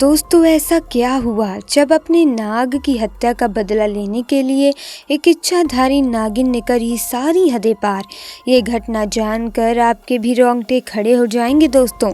दोस्तों, ऐसा क्या हुआ जब अपने नाग की हत्या का बदला लेने के लिए एक इच्छाधारी नागिन ने करी सारी हदें पार। ये घटना जानकर आपके भी रोंगटे खड़े हो जाएंगे। दोस्तों,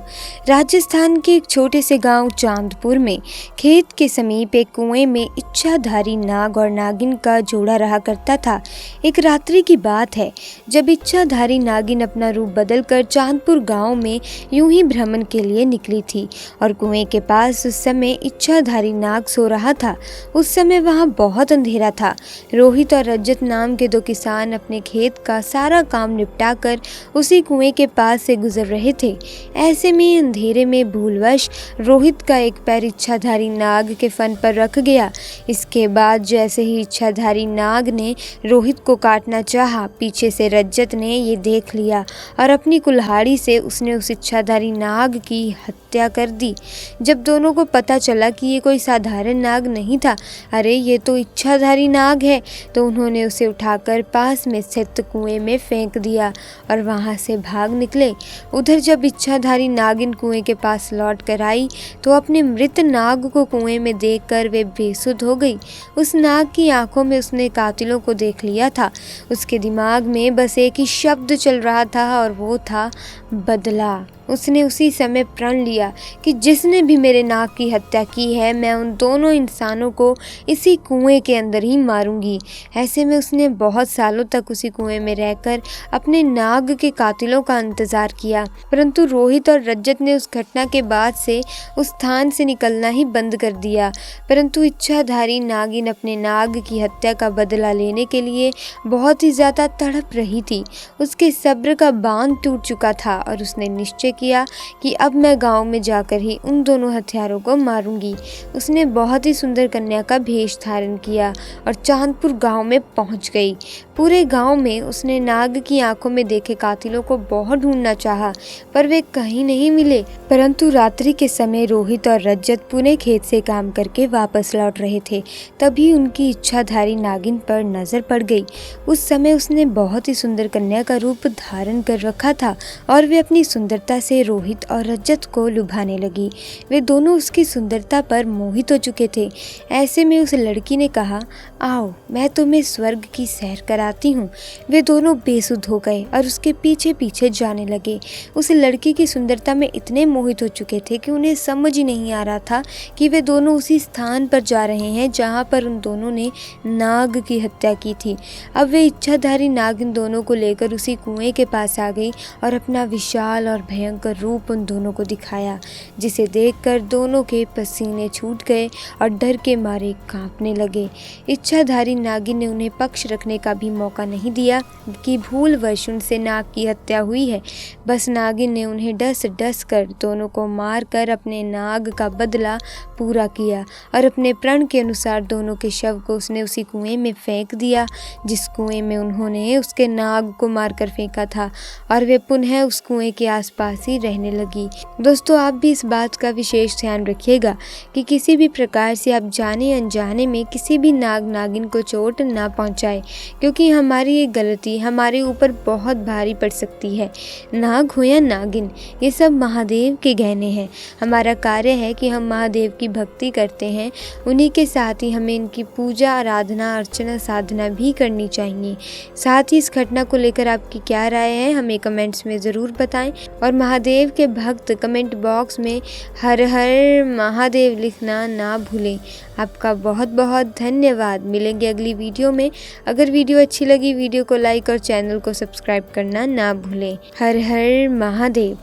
राजस्थान के एक छोटे से गांव चांदपुर में खेत के समीप एक कुएं में इच्छाधारी नाग और नागिन का जोड़ा रहा करता था। एक रात्रि की बात है जब इच्छाधारी नागिन अपना रूप बदलकर चांदपुर गांव में यूं ही भ्रमण के लिए निकली थी और कुएं के पास उस समय इच्छाधारी नाग सो रहा था। उस समय वहां बहुत अंधेरा था। रोहित और रजत नाम के दो किसान अपने खेत का सारा काम निपटाकर उसी कुएं के पास से गुजर रहे थे। ऐसे में अंधेरे में भूलवश रोहित का एक पैर इच्छाधारी नाग के फन पर रख गया। इसके बाद जैसे ही इच्छाधारी नाग ने रोहित को काटना चाहा, पीछे से रजत ने ये देख लिया और अपनी कुल्हाड़ी से उसने उस इच्छाधारी नाग की हत्या कर दी। जब दोनों को पता चला कि ये कोई साधारण नाग नहीं था, अरे ये तो इच्छाधारी नाग है, तो उन्होंने उसे उठाकर पास में स्थित कुएं में फेंक दिया और वहां से भाग निकले। उधर जब इच्छाधारी नागिन कुएं के पास लौट कर आई तो अपने मृत नाग को कुएं में देखकर वे बेसुध हो गई। उस नाग की आंखों में उसने कातिलों को देख लिया था। उसके दिमाग में बस एक ही शब्द चल रहा था और वो था बदला। उसने उसी समय प्रण लिया कि जिसने भी मेरे नाग की हत्या की है, मैं उन दोनों इंसानों को इसी कुएं के अंदर ही मारूंगी। ऐसे में उसने बहुत सालों तक उसी कुएं में रहकर अपने नाग के कातिलों का इंतजार किया, परंतु रोहित और रजत ने उस घटना के बाद से उस स्थान से निकलना ही बंद कर दिया। परंतु इच्छाधारी नागिन अपने नाग की हत्या का बदला लेने के लिए बहुत ही ज्यादा तड़प रही थी। उसके सब्र का बांध टूट चुका था और उसने निश्चय किया कि अब मैं गांव में जाकर ही उन दोनों हत्यारों को मारूंगी। उसने बहुत ही सुंदर कन्या का भेष धारण किया और चांदपुर गांव में पहुंच गई। पूरे गांव में उसने नाग की आंखों में देखे कातिलों को बहुत ढूंढना चाहा, पर वे कहीं नहीं मिले। परंतु रात्रि के समय रोहित और रजत पुणे खेत से काम करके वापस लौट रहे थे। तभी उनकी इच्छाधारी नागिन पर नजर पड़ गई। उस समय उसने बहुत ही सुंदर कन्या का रूप धारण कर रखा था और वे अपनी सुंदरता से रोहित और रजत को लुभाने लगी। वे दोनों उसकी सुंदरता पर मोहित हो चुके थे। ऐसे में उस लड़की ने कहा, आओ मैं तुम्हें स्वर्ग की सैर कराती हूँ। वे दोनों बेसुध हो गए और उसके पीछे पीछे जाने लगे। उस लड़की की सुंदरता में इतने मोहित हो चुके थे कि उन्हें समझ ही नहीं आ रहा था कि वे दोनों उसी स्थान पर जा रहे हैं जहाँ पर उन दोनों ने नाग की हत्या की थी। अब वे इच्छाधारी नाग इन दोनों को लेकर उसी कुएं के पास आ गई और अपना विशाल और भयंकर रूप उन दोनों को दिखाया, जिसे देखकर दोनों के पसीने छूट गए और डर के मारे कांपने लगे। इच्छाधारी नागिन ने उन्हें पक्ष रखने का भी मौका नहीं दिया कि भूलवश उनसे नाग की हत्या हुई है। बस नागिन ने उन्हें डस डस कर दोनों को मार कर अपने नाग का बदला पूरा किया और अपने प्रण के अनुसार दोनों के शव को उसने उसी कुएं में फेंक दिया जिस कुएं में उन्होंने उसके नाग को मारकर फेंका था, और वे पुनः उस कुएं के आसपास ही रहने लगी। दोस्तों, आप भी इस बात का विशेष ध्यान रखिएगा कि किसी भी प्रकार से आप जाने अनजाने में किसी भी नाग नागिन को चोट ना पहुंचाए, क्योंकि हमारी ये गलती हमारे ऊपर बहुत भारी पड़ सकती है। नाग हो या नागिन, ये सब महादेव के गहने हैं। हमारा कार्य है कि हम महादेव की भक्ति करते हैं, उन्हीं के साथ ही हमें इनकी पूजा आराधना अर्चना साधना भी करनी चाहिए। साथ ही इस घटना को लेकर आपकी क्या राय है, हमें कमेंट्स में ज़रूर बताएं और महादेव के भक्त कमेंट बॉक्स में हर हर महादेव लिखना ना भूलें। आपका बहुत बहुत धन्यवाद। मिलेंगे अगली वीडियो में। अगर वीडियो अच्छी लगी, वीडियो को लाइक और चैनल को सब्सक्राइब करना ना भूलें। हर हर महादेव।